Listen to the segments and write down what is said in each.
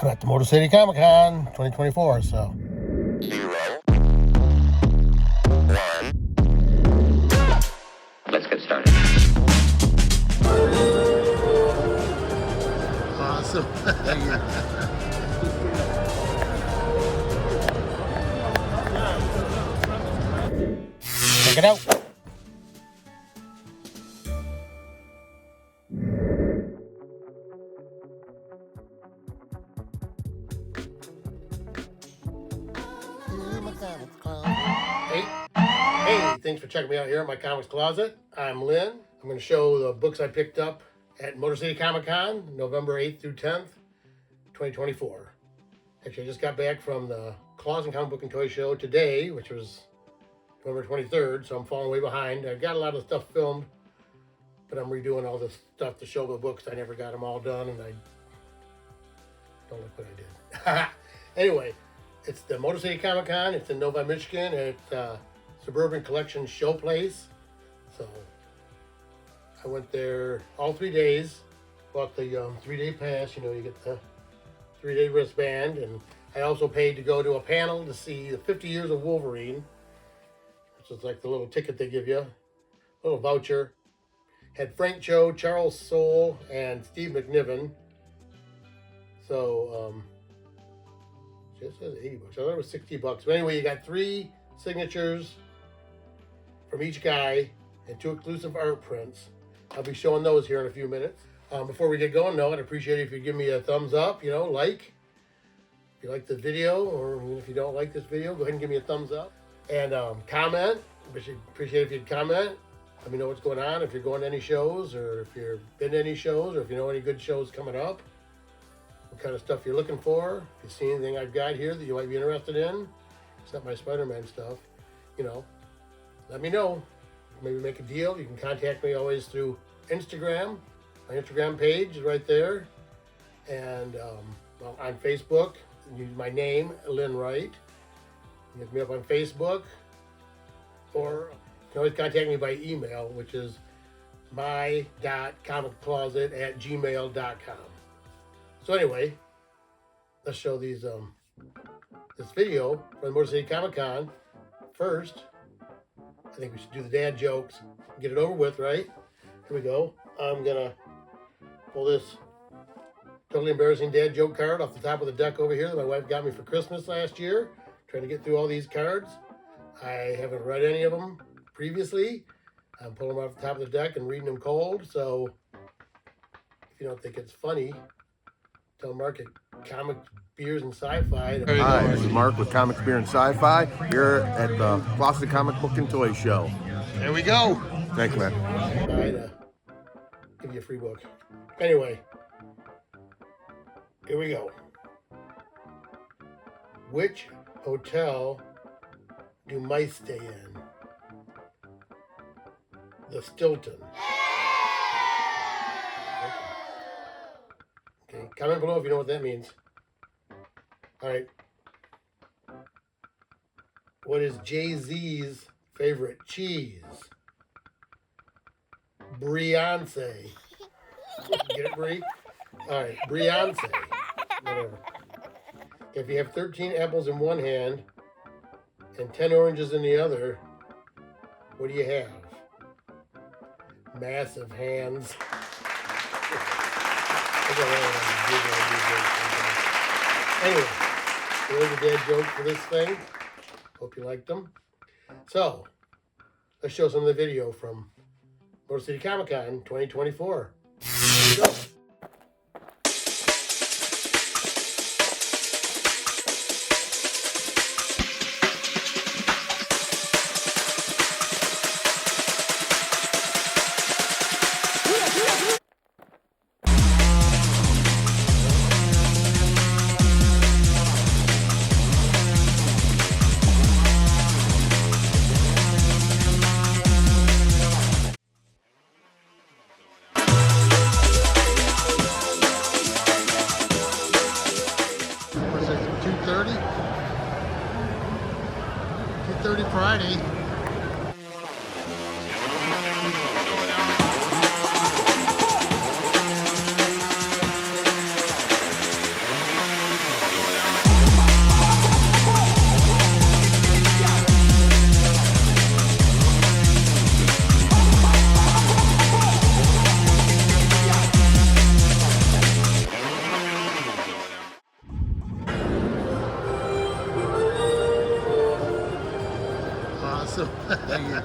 I'm at the Motor City Comic Con 2024, so. 0, 1. Let's get started. Awesome. Check it out. Hey, thanks for checking me out here at my comics closet. I'm Lynn. I'm going to show the books I picked up at Motor City Comic Con, November 8th through 10th, 2024. Actually, I just got back from the Closet Comic Book and Toy Show today, which was November 23rd, so I'm falling way behind. I got a lot of stuff filmed, but I'm redoing all this stuff to show the books. I never got them all done, and I don't look what I did. Anyway, it's the Motor City Comic Con. It's in Novi, Michigan at Suburban Collection Showplace. So I went there all 3 days, bought the 3-day pass. You know, you get the 3-day wristband, and I also paid to go to a panel to see the 50 Years of Wolverine, which is like the little ticket they give you, a little voucher. Had Frank Cho, Charles Soule, and Steve McNiven. So it says 80 bucks. I thought it was 60 bucks. But anyway, you got 3 signatures from each guy and 2 exclusive art prints. I'll be showing those here in a few minutes. Before we get going, though, I'd appreciate it if you'd give me a thumbs up, like. If you like the video, or if you don't like this video, go ahead and give me a thumbs up. And comment. Appreciate it if you'd comment. Let me know what's going on, if you're going to any shows, or if you've been to any shows, or if you know any good shows coming up. What kind of stuff you're looking for. If you see anything I've got here that you might be interested in, except my Spider-Man stuff, let me know. Maybe make a deal. You can contact me always through Instagram. My Instagram page is right there. And on Facebook, use my name, Lynn Wright. You hit me up on Facebook. Or you can always contact me by email, which is my.comiccloset@gmail.com. So anyway, let's show these this video from the Motor City Comic Con. First, I think we should do the dad jokes. Get it over with, right? Here we go. I'm gonna pull this totally embarrassing dad joke card off the top of the deck over here that my wife got me for Christmas last year. Trying to get through all these cards. I haven't read any of them previously. I'm pulling them off the top of the deck and reading them cold. So if you don't think it's funny, tell Mark at Comic Beers and Sci-Fi. Hi, this is Mark with Comics Beer and Sci-Fi here at the Closet Comic Book and Toy Show. There we go. Thanks, man. Give you a free book. Anyway, here we go. Which hotel do mice stay in? The Stilton. Okay, comment below if you know what that means. All right. What is Jay-Z's favorite cheese? Briance. Get it, Brie? All right, Briance. Whatever. If you have 13 apples in one hand and 10 oranges in the other, what do you have? Massive hands. Anyway, there's a dad joke for this thing. Hope you liked them. So, let's show some of the video from Motor City Comic Con 2024. Here we go. Friday. Awesome. Thank you.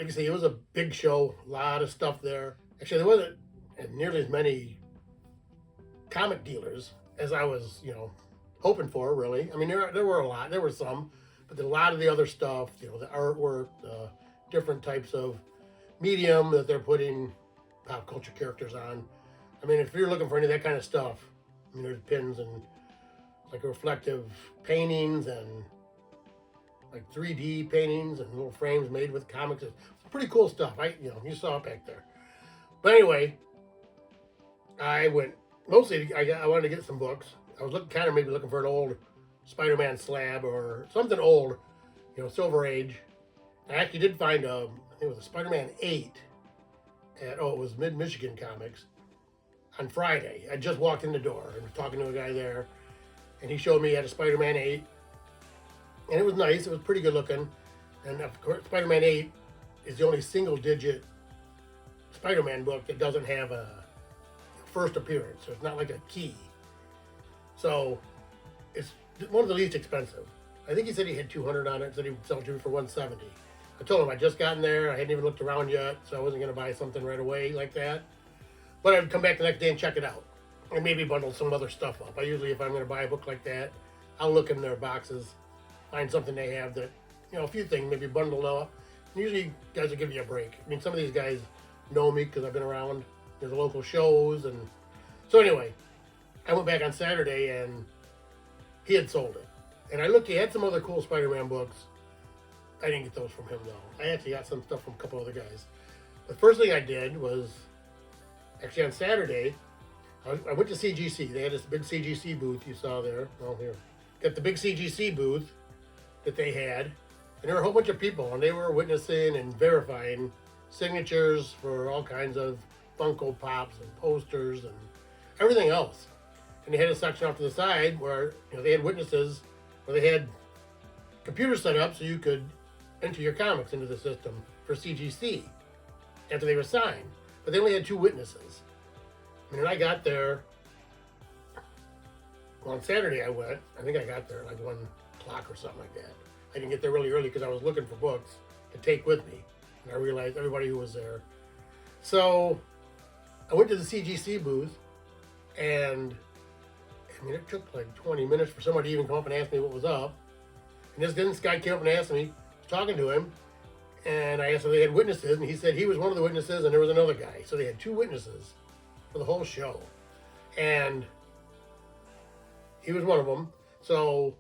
I say, it was a big show, a lot of stuff there. Actually, there wasn't nearly as many comic dealers as I was, hoping for, really. I mean, there were a lot. There were some, but a lot of the other stuff, the artwork, the different types of medium that they're putting pop culture characters on. I mean, if you're looking for any of that kind of stuff, I mean, there's pins and like reflective paintings and like 3D paintings and little frames made with comics. It's pretty cool stuff. You saw it back there. But anyway, I went mostly. I wanted to get some books. I was maybe looking for an old Spider-Man slab or something old, Silver Age. I actually did find I think it was a Spider-Man 8 at it was Mid-Michigan Comics on Friday. I just walked in the door and was talking to a guy there, and he showed me he had a Spider-Man 8, and it was nice. It was pretty good looking, and of course, Spider-Man 8 is the only single-digit Spider-Man book that doesn't have a first appearance, so it's not like a key. So it's one of the least expensive. I think he said he had 200 on it, said he would sell it to me for 170. I told him I just gotten there, I hadn't even looked around yet, so I wasn't going to buy something right away like that. But I'd come back the next day and check it out, and maybe bundle some other stuff up. I usually, if I'm going to buy a book like that, I'll look in their boxes, find something they have that, a few things, maybe bundled up. And usually guys will give you a break. I mean, some of these guys know me because I've been around the local shows, and so anyway, I went back on Saturday and he had sold it. And I looked, he had some other cool Spider-Man books. I didn't get those from him though. I actually got some stuff from a couple other guys. The first thing I did was, actually on Saturday, I went to CGC. They had this big CGC booth you saw there. Oh, here. Got the big CGC booth that they had. And there were a whole bunch of people, and they were witnessing and verifying signatures for all kinds of Funko Pops and posters and everything else. And they had a section off to the side where they had witnesses, where they had computers set up so you could enter your comics into the system for CGC after they were signed. But they only had 2 witnesses. And when I got there, well, on Saturday I went. I think I got there like 1 o'clock or something like that. I didn't get there really early because I was looking for books to take with me. And I realized everybody who was there. So I went to the CGC booth, and I mean, it took like 20 minutes for somebody to even come up and ask me what was up. And this guy came up and asked me, I was talking to him, and I asked if they had witnesses, and he said he was one of the witnesses, and there was another guy. So they had 2 witnesses for the whole show. And he was one of them. So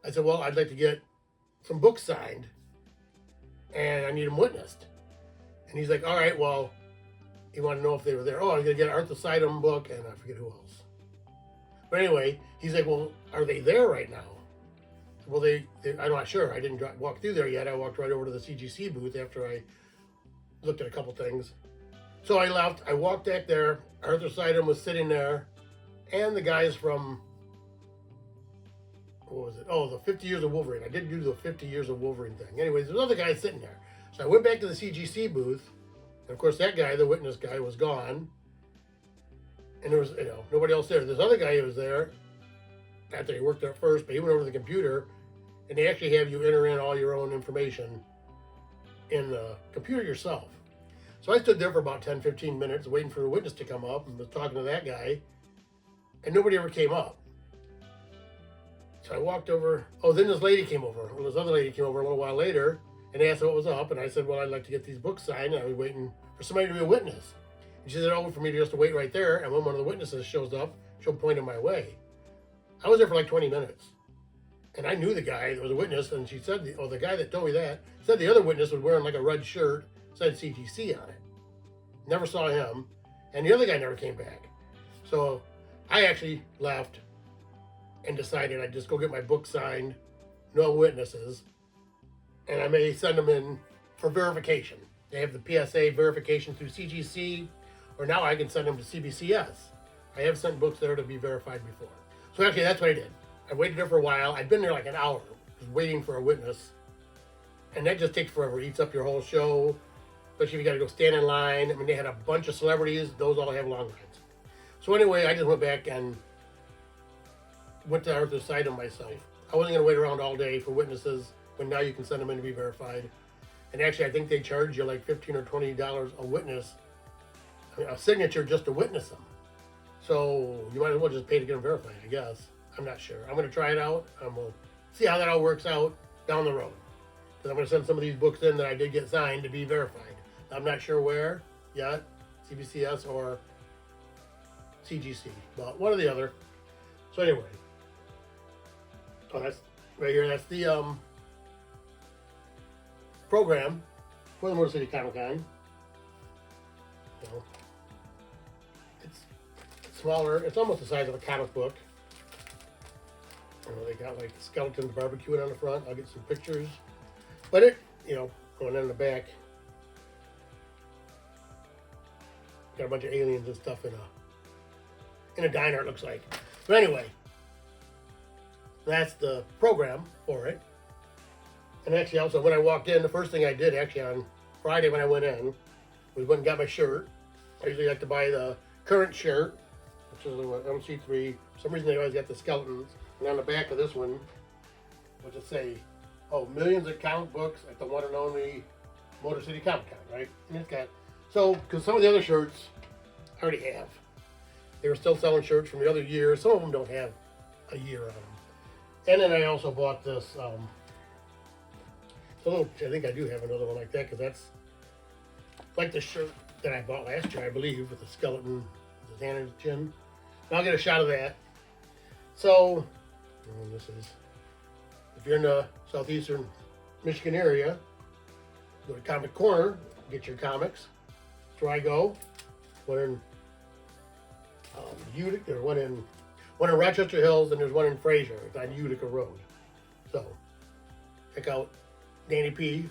I said, well, I'd like to get some books signed, and I need them witnessed. And he's like, all right, well, he wanted to know if they were there. Oh, I was going to get an Arthur Suydam book, and I forget who else. But anyway, he's like, well, are they there right now? Well, I'm not sure. I didn't walk through there yet. I walked right over to the CGC booth after I looked at a couple things. So I left. I walked back there. Arthur Suydam was sitting there, and the guys from, what was it? Oh, the 50 Years of Wolverine. I did do the 50 Years of Wolverine thing. Anyways, there's other guys sitting there. So I went back to the CGC booth, and of course that guy, the witness guy, was gone. And there was, nobody else there. This other guy who was there, after he worked there first, but he went over to the computer, and they actually have you enter in all your own information in the computer yourself. So I stood there for about 10, 15 minutes waiting for the witness to come up, and was talking to that guy, and nobody ever came up. So I walked over. Oh, then this lady came over. Well, this other lady came over a little while later and asked what was up, and I said, well, I'd like to get these books signed, and I was waiting for somebody to be a witness. And she said, oh, for me to just wait right there, and when one of the witnesses shows up, she'll point in my way. I was there for like 20 minutes. And I knew the guy that was a witness, and she said, the guy that told me that, said the other witness was wearing like a red shirt, said CTC on it. Never saw him, and the other guy never came back. So I actually left and decided I'd just go get my book signed, no witnesses, and I may send them in for verification. They have the PSA verification through CGC, or now I can send them to CBCS. I have sent books there to be verified before. So actually, that's what I did. I waited there for a while. I'd been there like an hour, just waiting for a witness. And that just takes forever. It eats up your whole show, especially if you got to go stand in line. I mean, they had a bunch of celebrities. Those all have long lines. So anyway, I just went back and went to Arthur Suydam myself. I wasn't going to wait around all day for witnesses when now you can send them in to be verified. And actually, I think they charge you like $15 or $20 a witness, a signature just to witness them. So you might as well just pay to get them verified, I guess. I'm not sure. I'm going to try it out. I'm going to see how that all works out down the road. Because I'm going to send some of these books in that I did get signed to be verified. I'm not sure where yet, CBCS or CGC, but one or the other. So anyway, oh, that's right here. That's the program for the Motor City Comic Con. So, it's smaller. It's almost the size of a comic book. They got like skeletons barbecuing on the front. I'll get some pictures. But it, going in the back, got a bunch of aliens and stuff in a diner, it looks like. But anyway, that's the program for it. And actually, also, when I walked in, the first thing I did actually on Friday when I went in was went and got my shirt. I usually like to buy the current shirt, which is MC3. For some reason, they always got the skeletons. And on the back of this one, what's it say? Oh, millions of comic books at the one and only Motor City Comic Con, right? And it's got, so, because some of the other shirts I already have. They were still selling shirts from the other year. Some of them don't have a year on them. And then I also bought this, I think I do have another one like that, because that's like the shirt that I bought last year, I believe, with the skeleton, his hand in his chin. And I'll get a shot of that. So, this is, if you're in the southeastern Michigan area, go to Comic Corner, get your comics. That's where I go. One in Utica, there's one in Rochester Hills, and there's one in Fraser. It's on Utica Road. So, check out Danny P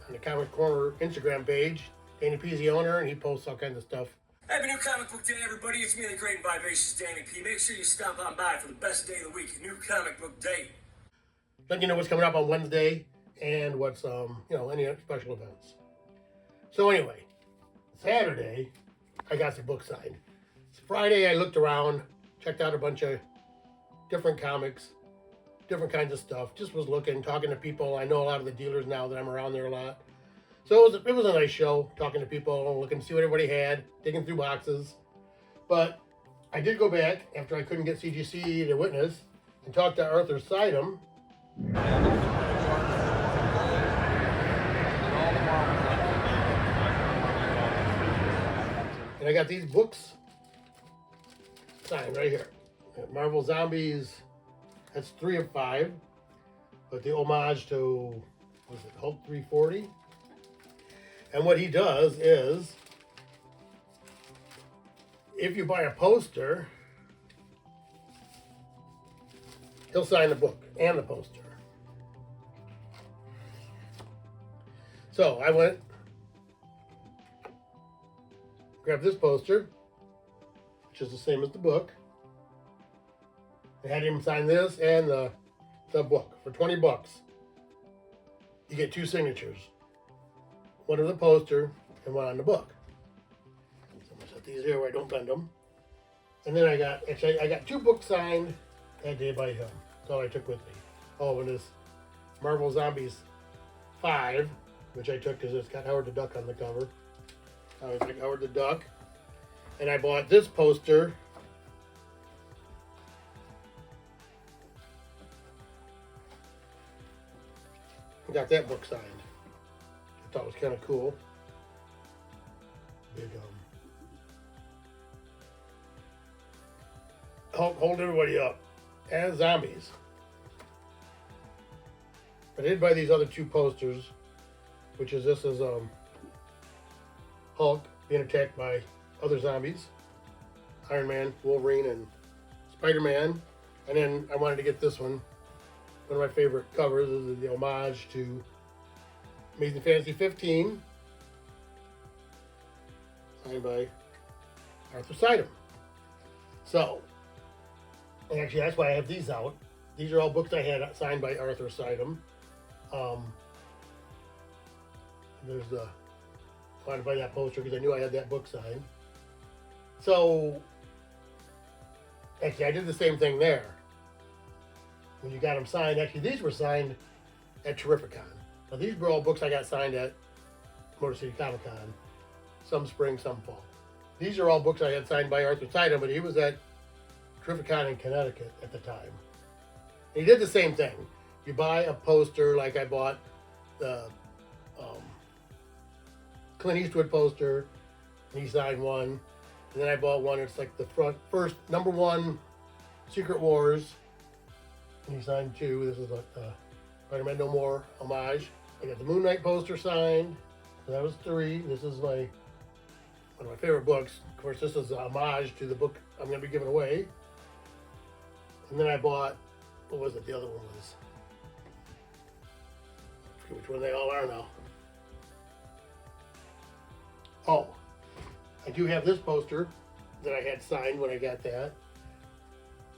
on the Comic Corner Instagram page. Danny P's the owner, and he posts all kinds of stuff. Happy New Comic Book Day, everybody. It's me, the Great and Vivacious Danny P. Make sure you stop on by for the best day of the week, New Comic Book Day. Letting you know what's coming up on Wednesday and what's, any special events. So anyway, Saturday, I got some books signed. Friday, I looked around, checked out a bunch of different comics, different kinds of stuff. Just was looking, talking to people. I know a lot of the dealers now that I'm around there a lot. So it was a nice show, talking to people, looking to see what everybody had, digging through boxes. But I did go back after I couldn't get CGC to witness and talk to Arthur Suydam. And I got these books signed right here. Marvel Zombies, that's 3 of 5. But the homage to, Hulk 340? And what he does is, if you buy a poster, he'll sign the book and the poster. So I went, grabbed this poster, which is the same as the book. I had him sign this and the book for $20. You get 2 signatures. One on the poster and one on the book. So I'm gonna set these here where I don't bend them. And then I got 2 books signed that day by him. That's all I took with me. Oh, and this Marvel Zombies 5, which I took because it's got Howard the Duck on the cover. I was like Howard the Duck. And I bought this poster. I got that book signed. I thought it was kind of cool. Big hold everybody up as zombies. I did buy these other 2 posters, which is this is Hulk being attacked by other zombies, Iron Man, Wolverine, and Spider-Man. And then I wanted to get this one. One of my favorite covers is the homage to Amazing Fantasy 15, signed by Arthur Suydam. So, actually, that's why I have these out. These are all books I had signed by Arthur Suydam. There's the, I wanted to buy that poster because I knew I had that book signed. So, actually, I did the same thing there. When you got them signed, actually, these were signed at Terrificon. Now these were all books I got signed at Motor City Comic Con. Some spring, some fall. These are all books I had signed by Arthur Suydam, but he was at Terrificon in Connecticut at the time. And he did the same thing. You buy a poster, like I bought the Clint Eastwood poster, and he signed one. And then I bought one, it's like the first #1 Secret Wars, and he signed 2. This is a Spider-Man No More homage. I got the Moon Knight poster signed, so that was 3. This is one of my favorite books. Of course, this is a homage to the book I'm going to be giving away. And then I bought, what was it? The other one was, I forget which one they all are now. Oh, I do have this poster that I had signed when I got that.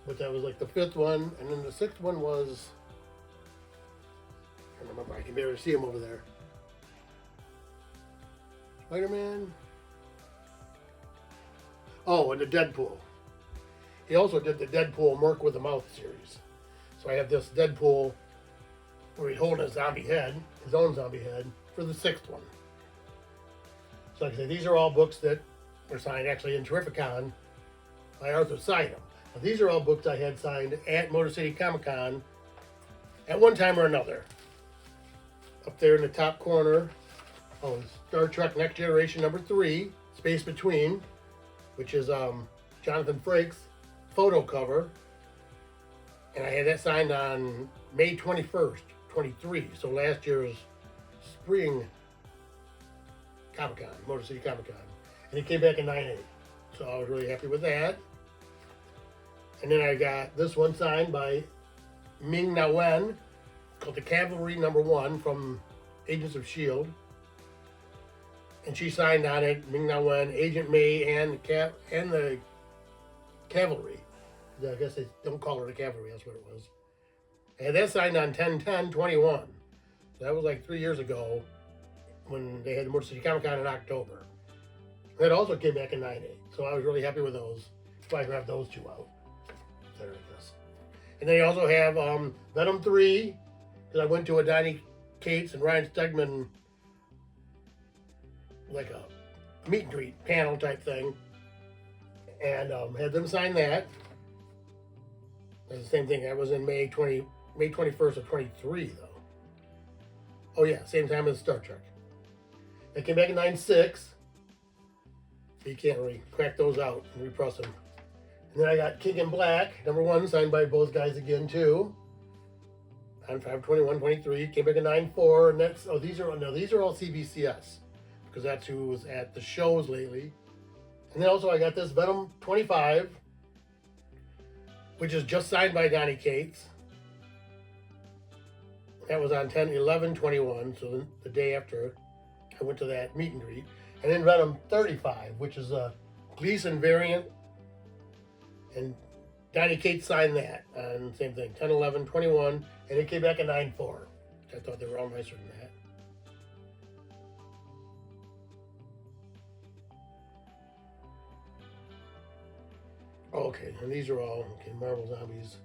But that was like the 5th one, and then the 6th one was, I don't remember, I can barely see him over there. Spider-Man. Oh, and the Deadpool. He also did the Deadpool Merc with a Mouth series. So I have this Deadpool where he's holding a zombie head, his own zombie head, for the 6th one. So like I say, these are all books that were signed actually in Terrificon by Arthur Suydam. Now, these are all books I had signed at Motor City Comic Con at one time or another. Up there in the top corner, Star Trek Next Generation #3, Space Between, which is Jonathan Frakes' photo cover. And I had that signed on May 21st, 23. So last year's spring Comic-Con, Motor City Comic-Con. And it came back in 9/8. So I was really happy with that. And then I got this one signed by McNiven, called the Cavalry #1 from Agents of S.H.I.E.L.D. And she signed on it, McNiven, Agent May, and the Cavalry. I guess they don't call her the Cavalry, that's what it was. And that signed on 10/10/21. So that was like 3 years ago when they had the Motor City Comic Con in October. That also came back in 9/8. So I was really happy with those. So I grabbed those 2 out. There, I guess. And then you also have Venom 3, because I went to a Donnie Cates and Ryan Stegman, like a meet and greet panel type thing, and had them sign that. That's the same thing. That was in May 21st of 23, though. Oh yeah, same time as Star Trek. They came back in 9/6. So you can't really crack those out and repress them. And then I got King in Black, #1, signed by both guys again too. On 5/21/23, came back in 9/4, and that's these are all CBCS, because that's who was at the shows lately. And then also I got this Venom 25, which is just signed by Donnie Cates. That was on 10/11/21, so the day after I went to that meet and greet. And then Venom 35, which is a Gleason variant, and Donnie Cates signed that on same thing, 10/11/21, and it came back in 9/4. I thought they were all nicer than that. Okay, and these are all Marvel Zombies.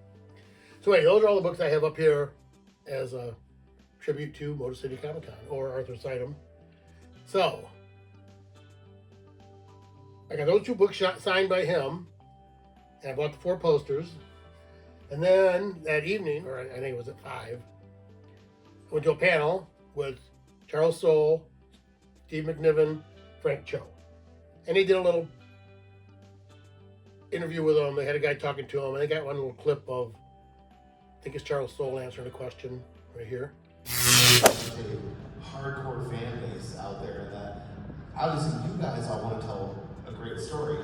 So anyway, those are all the books I have up here as a tribute to Motor City Comic Con or Arthur Suydam. So I got those 2 books signed by him, and I bought the 4 posters. And then that evening, or I think it was at 5, I went to a panel with Charles Soule, Steve McNiven, Frank Cho. And he did a little interview with him. They had a guy talking to him, and they got one little clip of, I think it's Charles Soule answering a question right here. There's a hardcore fan base out there that obviously you guys all want to tell a great story,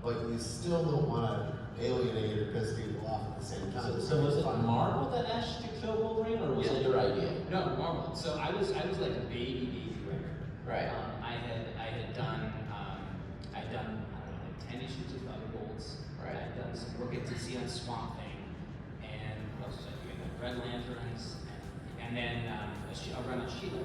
but you still don't want to alienate or piss people off at the same time. So was it Marvel that asked you to kill Wolverine, or was it your idea? No, Marvel. So I was like a baby writer. Right. I had done I don't know, like 10 issues of Thunderbolts. Right. I had done some work at DC on Swamp Thing, and what else was I doing? Like Red Lanterns, and then a run on Sheila,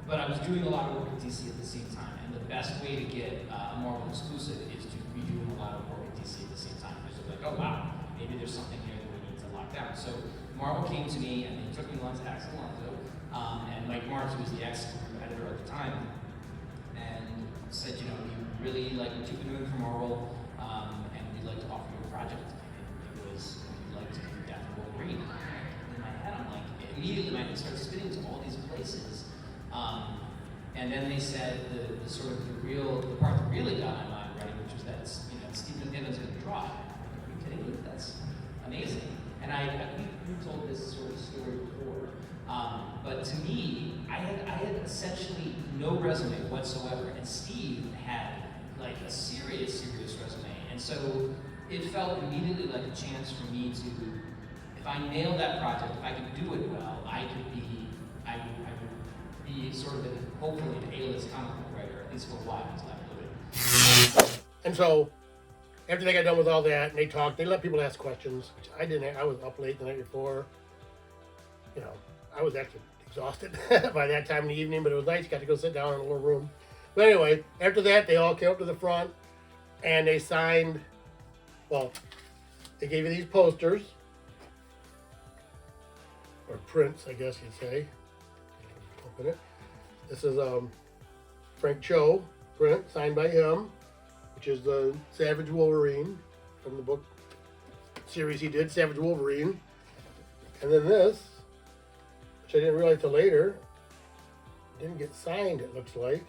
but I was doing a lot of work at DC at the same time, and the best way to get a Marvel exclusive is to be doing a lot of work at DC at the same time. Because they're like, oh wow, maybe there's something here that we need to lock down. So Marvel came to me and they took me to Axel Alonso, and Mike Marks, who was the editor at the time, and said, you know, we really like what you've been doing for Marvel, and we'd like to offer you a project. And it was, we'd like to do Death of Wolverine. In my head, I'm like, immediately my head started spinning to all these places. And then they said the part that really got my mind running, which was that, you know, Steve McNiven's going to draw it. Are you kidding me? That's amazing. And we've told this sort of story before, but to me, I had essentially no resume whatsoever, and Steve had like a serious resume, and so it felt immediately like a chance for me to, if I nailed that project, if I could do it well, I would be sort of hopefully an A-list comic book writer, at least for a while until I do it. And so, after they got done with all that, and they talked, they let people ask questions, which I didn't. I was up late the night before. You know, I was actually exhausted by that time in the evening, but it was nice. Got to go sit down in a little room. But anyway, after that, they all came up to the front, and they signed, well, they gave you these posters, or prints, I guess you'd say. Open it. This is Frank Cho print, signed by him, which is the Savage Wolverine from the book series he did, Savage Wolverine. And then this, which I didn't realize till later, didn't get signed, it looks like.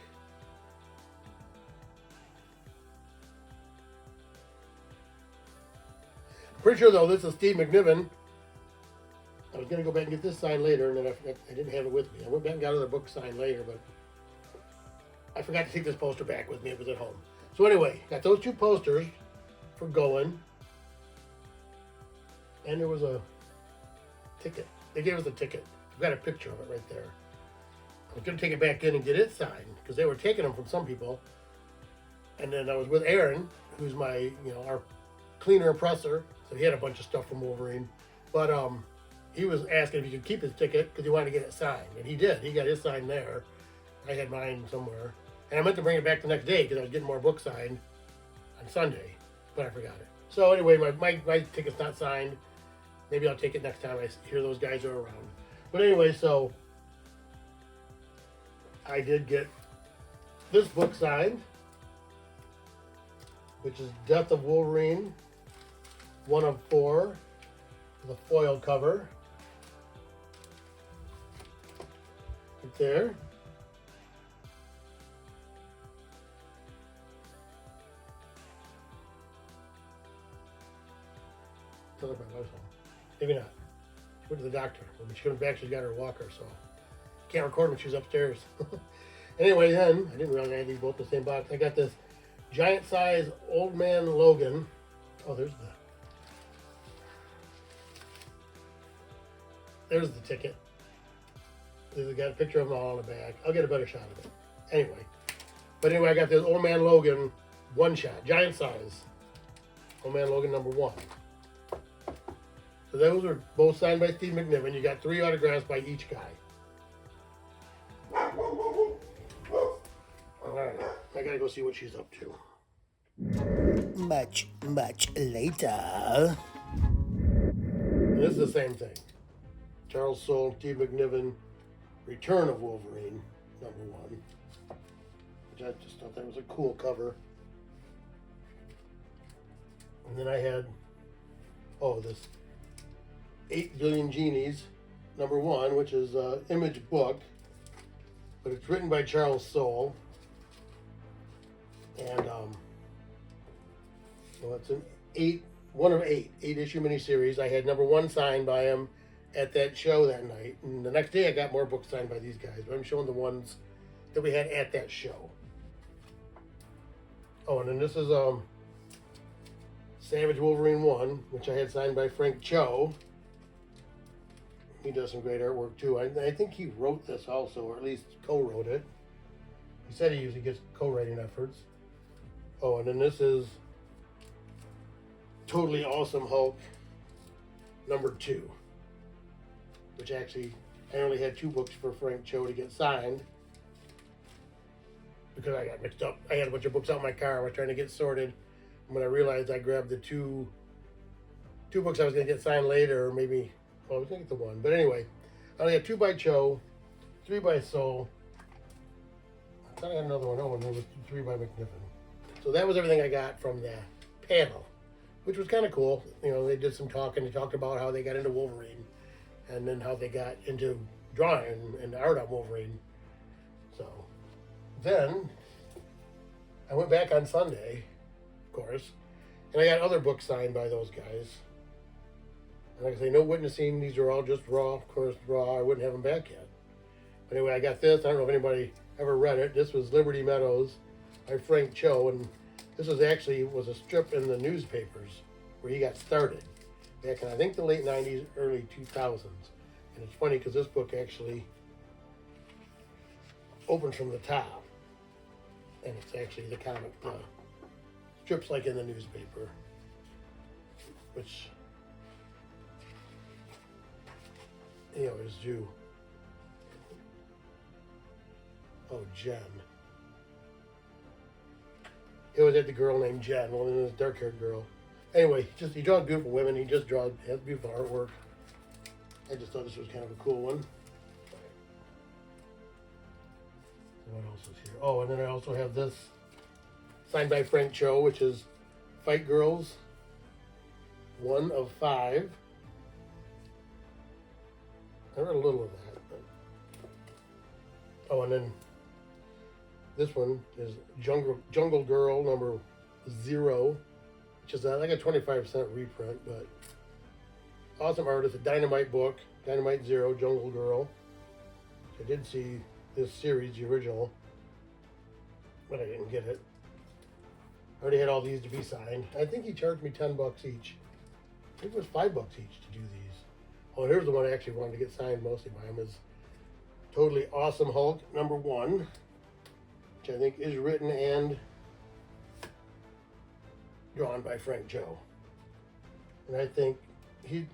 I'm pretty sure though this is Steve McNiven. I was going to go back and get this signed later, and then I didn't have it with me. I went back and got another book signed later, but I forgot to take this poster back with me. It was at home. So anyway, got those two posters for going. And there was a ticket. They gave us a ticket. I've got a picture of it right there. I was going to take it back in and get it signed, because they were taking them from some people. And then I was with Aaron, who's my, our cleaner and presser. So he had a bunch of stuff from Wolverine. But he was asking if he could keep his ticket because he wanted to get it signed. And he did. He got his signed there. I had mine somewhere. And I meant to bring it back the next day because I was getting more books signed on Sunday, but I forgot it. So anyway, my ticket's not signed. Maybe I'll take it next time I hear those guys are around. But anyway, so I did get this book signed, which is Death of Wolverine, 1 of 4, with a foil cover. Right there. Tell her my wife's home. Maybe not. She went to the doctor. When she comes back, she's got her walker, so can't record when she's upstairs. Anyway, then, I didn't realize I had these both in the same box. I got this giant size Old Man Logan. Oh, there's the ticket. There's got a picture of them all on the back. I'll get a better shot of it. Anyway, I got this Old Man Logan one shot, giant size. Old Man Logan #1. So those are both signed by Steve McNiven. You got 3 autographs by each guy. Alright, I gotta go see what she's up to. Much later. And this is the same thing. Charles Soule, Steve McNiven, Return of Wolverine, #1. Which I just thought that was a cool cover. And then I had, this 8 Billion Genies, #1, which is an Image book, but it's written by Charles Soule. And it's an 1 of 8 issue miniseries. I had #1 signed by him at that show that night, and the next day I got more books signed by these guys, but I'm showing the ones that we had at that show. Oh, and then this is Savage Wolverine 1, which I had signed by Frank Cho. He does some great artwork too. I think he wrote this also, or at least co-wrote it. He said he usually gets co-writing efforts. Oh, and then this is Totally Awesome Hulk #2, which actually I only had 2 books for Frank Cho to get signed because I got mixed up. I had a bunch of books out in my car. I was trying to get sorted. And when I realized I grabbed the two books I was going to get signed later, or maybe Well, I was gonna get the one, but anyway, I only got 2 by Cho, 3 by Soule. I thought I had another one. Oh, and there was 3 by McNiven. So that was everything I got from the panel, which was kind of cool. You know, they did some talking. They talked about how they got into Wolverine, and then how they got into drawing and art on Wolverine. So then I went back on Sunday, of course, and I got other books signed by those guys. And like I say, no witnessing. These are all just raw. Of course, raw. I wouldn't have them back yet. But anyway, I got this. I don't know if anybody ever read it. This was Liberty Meadows by Frank Cho, and this was a strip in the newspapers where he got started back in, I think, the late 90s, early 2000s. And it's funny because this book actually opens from the top, and it's actually the comic strips like in the newspaper, which, you know, is due. Oh, Jen. He always had the girl named Jen, well, then this dark-haired girl. Anyway, he draws beautiful women. He just has beautiful artwork. I just thought this was kind of a cool one. What else is here? Oh, and then I also have this signed by Frank Cho, which is Fight Girls, 1 of 5. I read a little of that. But... Oh, and then this one is Jungle Girl number 0, which is like a 25% reprint, but awesome artist. A Dynamite book, Dynamite 0, Jungle Girl. I did see this series, the original, but I didn't get it. I already had all these to be signed. I think he charged me $10 each. I think it was $5 each to do these. Oh, here's the one I actually wanted to get signed mostly by him, is Totally Awesome Hulk number 1, which I think is written and drawn by Frank Cho. And I think he's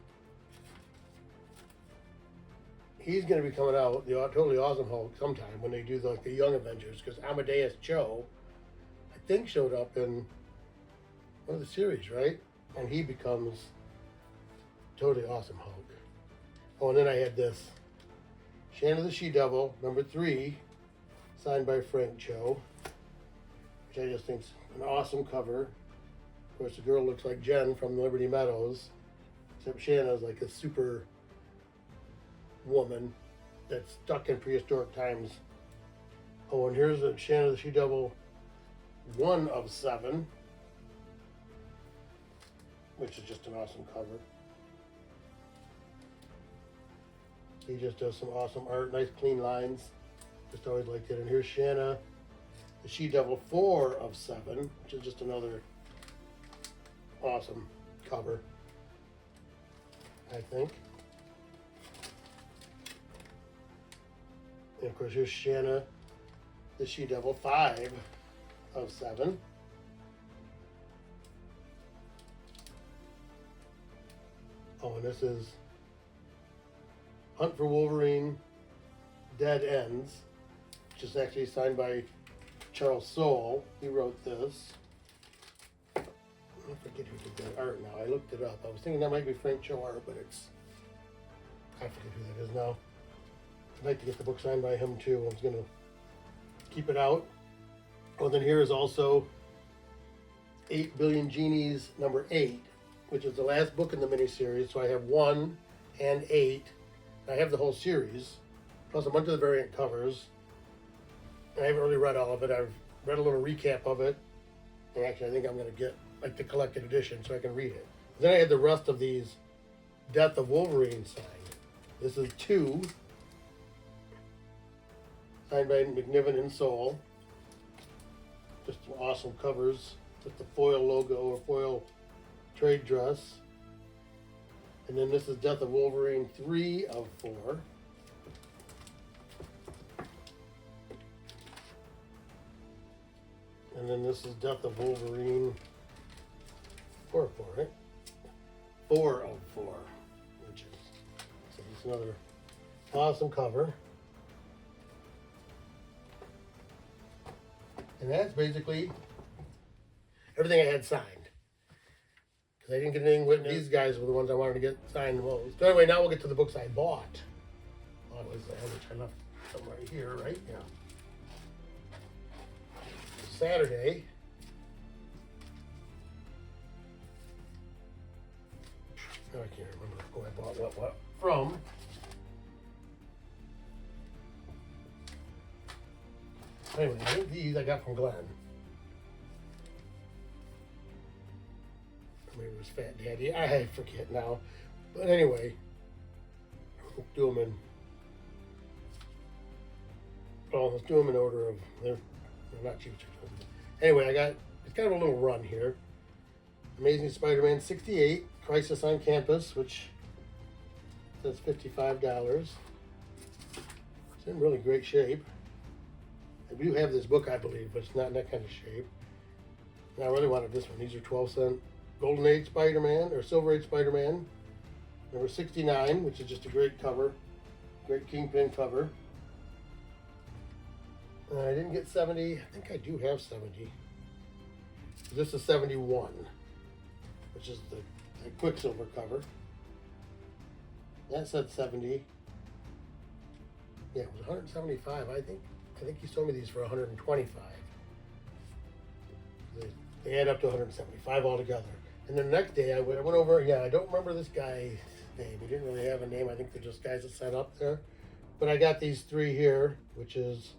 going to be coming out, the Totally Awesome Hulk, sometime when they do the Young Avengers, because Amadeus Cho, I think, showed up in one of the series, right? And he becomes Totally Awesome Hulk. Oh, and then I had this Shanna the She-Devil, number 3, signed by Frank Cho, which I just think is an awesome cover. Of course, the girl looks like Jen from Liberty Meadows, except Shanna's like a super woman that's stuck in prehistoric times. Oh, and here's a Shanna the She-Devil 1 of 7, which is just an awesome cover. He just does some awesome art, nice clean lines. Just always liked it. And here's Shanna the She-Devil 4 of 7, which is just another awesome cover, I think. And of course, here's Shanna the She-Devil 5 of 7. Oh, and this is Hunt for Wolverine, Dead Ends, which is actually signed by Charles Soule. He wrote this. I forget who did that art now. I looked it up. I was thinking that might be Frank Cho art, but I forget who that is now. I'd like to get the book signed by him too. I was going to keep it out. Oh, then here is also 8 Billion Genies number 8, which is the last book in the miniseries. So I have 1 and 8. I have the whole series, plus a bunch of the variant covers. And I haven't really read all of it. I've read a little recap of it. And actually, I think I'm going to get like the collected edition so I can read it. Then I had the rest of these Death of Wolverine signed. This is 2, signed by McNiven and Soule. Just some awesome covers with the foil logo or foil trade dress. And then this is Death of Wolverine 3 of 4. And then this is Death of Wolverine 4 of 4, right? 4 of 4, which is, so it's another awesome cover. And that's basically everything I had signed. Because I didn't get anything with these guys were the ones I wanted to get signed the most. So anyway, now we'll get to the books I bought. What was that? Which I left somewhere here, right? Yeah. Saturday. Now I can't remember who I bought what from. Anyway, I think these I got from Glenn. Maybe it was Fat Daddy. I forget now. But anyway, do them in. Oh, let's do them in order of they're not cheap. Anyway, I got it's kind of a little run here. Amazing Spider-Man 68, Crisis on Campus, which says $55. It's in really great shape. I do have this book, I believe, but it's not in that kind of shape. And I really wanted this one. These are 12-cent Golden Age Spider-Man, or Silver Age Spider-Man. Number 69, which is just a great cover. Great Kingpin cover. I didn't get 70. I think I do have 70. This is 71, which is the Quicksilver cover. That said 70. Yeah, it was 175, I think. I think he sold me these for 125. They add up to 175 altogether. And then the next day I went over, yeah, I don't remember this guy's name. He didn't really have a name. I think they're just guys that set up there. But I got these three here, which is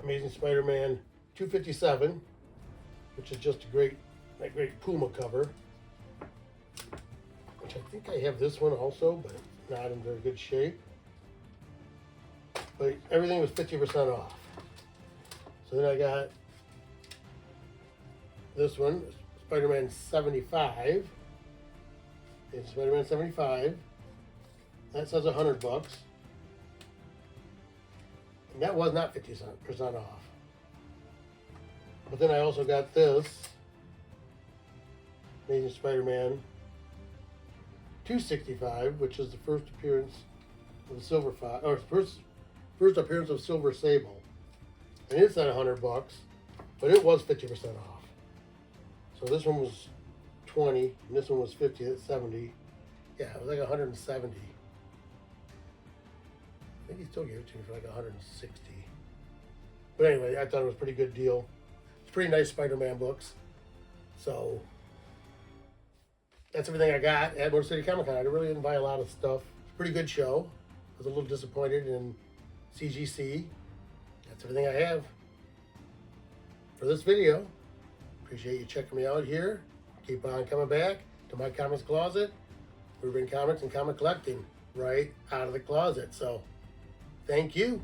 Amazing Spider-Man 257, which is just that great Puma cover. Which I think I have this one also, but it's not in very good shape. But everything was 50% off. So then I got this one, Spider-Man 75. It's Spider-Man 75. That says $100. And that was not 50% off. But then I also got this Amazing Spider-Man 265, which is the first appearance of the Silver Fox, or first appearance of Silver Sable. And it's at $100, but it was 50% off. So this one was 20, and this one was 50, that's 70. Yeah, it was like 170. I think he still gave it to me for like 160. But anyway, I thought it was a pretty good deal. It's pretty nice Spider-Man books. So that's everything I got at Motor City Comic Con. I really didn't buy a lot of stuff. It's a pretty good show. I was a little disappointed in CGC. That's everything I have for this video. Appreciate you checking me out here. Keep on coming back to my comics closet. We bring comics and comic collecting right out of the closet. So thank you.